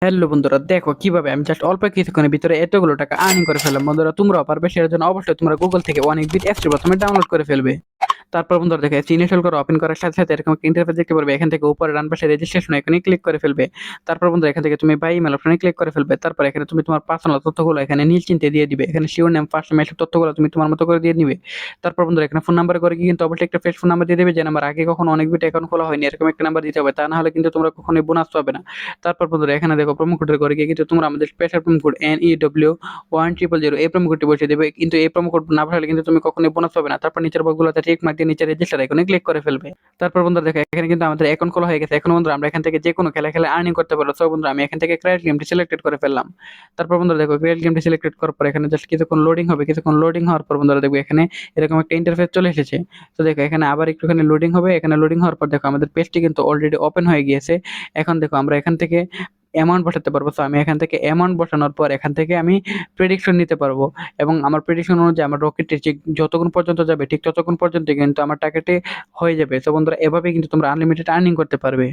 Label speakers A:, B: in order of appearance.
A: Hello বন্ধুরা, দেখো কিভাবে আমি জাস্ট অল্প কিছুক্ষণের ভিতরে এতগুলো টাকা আর্নিং করে ফেললাম। বন্ধুরা, তোমরাও পারবে। সেটার জন্য অবশ্যই তোমরা গুগল থেকে অনেকবিট অ্যাপসটি প্রথমে ডাউনলোড করে ফেলবে। তারপর বন্ধুরা দেখো, অ্যাপসটি ইনস্টল করে ওপেন করার সাথে সাথে এরকম একটা ইন্টারফেস দেখতে পারবে। এখান থেকে উপরে ডান পাশে রেজিস্ট্রেশন এখানে ক্লিক করে ফেলবে। তারপর বন্ধুরা এখান থেকে তুমি বাই ইমেল অপশনে ক্লিক করে ফেলবে। তারপর এখানে তুমি তোমার পার্সোনাল তথ্যগুলো এখানে নিশ্চিন্তে দিয়ে দিবে। এখানে শিওর নেম, ফার্স্ট নেম, এসব তথ্যগুলো তুমি তোমার মতো করে দিয়ে নিবে। তারপর বন্ধুরা এখানে ফোন নাম্বার করে কিন্তু অবশ্যই একটা ফ্রেশ ফোন নাম্বার দিয়ে দেবে, যে নাম্বার আগে কখনো অনেকবিট অ্যাকাউন্ট খোলা হয়নি এরকম একটা নাম্বার দিতে হবে। তা না হলে কিন্তু তোমরা কখনোই বোনাস পাবে না। তারপর বন্ধুরা এখানে দেখো প্রোমো কোডের ঘরে গিয়ে কিন্তু তোমরা আমাদের স্পেশাল প্রোমো কোড NEW1000 এই প্রোমো কোডটি বসিয়ে দেবে। কিন্তু এই প্রোমো কোড না বসালে কিন্তু তুমি কখনোই বোনাস পাবে না। তারপর নিচের বক্সগুলোতে টিক মার্ক দিয়ে নিচে রেজিস্টার আইকনে ক্লিক করে ফেলবে। তারপর বন্ধুরা দেখো, এখানে কিন্তু আমাদের অ্যাকাউন্ট খোলা হয়ে গেছে। এখন বন্ধুরা আমরা এখান থেকে যে কোনো খেলা খেলে আর্নিং করতে পারবো। সো বন্ধুরা আমি এখান থেকে ক্রিয়েট গেমটি সিলেক্টেড করে ফেললাম। তারপর বন্ধুরা দেখো, ক্রিয়েট গেমটি সিলেক্টেড করার পর এখানে জাস্ট কিছুক্ষণ লোডিং হবে। কিছুক্ষণ লোডিং হওয়ার পর বন্ধুরা দেখবে এখানে এরকম একটা ইন্টারফেস চলে এসেছে। তো দেখো এখানে আবার একটুখানি লোডিং হবে। এখানে লোডিং হওয়ার পর দেখো আমাদের পেজটি কিন্তু অলরেডি ওপেন হয়ে গিয়েছে। এখন দেখো আমরা এখান থেকে অ্যামাউন্ট বসাতে পারবো। সো আমি এখান থেকে অ্যামাউন্ট বসানোর পর এখান থেকে আমি প্রেডিকশন নিতে পারবো, এবং আমার প্রেডিকশন অনুযায়ী আমার রকেটটি ঠিক যতক্ষণ পর্যন্ত যাবে ঠিক ততক্ষণ পর্যন্ত কিন্তু আমার টাকাটি হয়ে যাবে। তো বন্ধুরা এভাবেই কিন্তু তোমরা আনলিমিটেড আর্নিং করতে পারবে।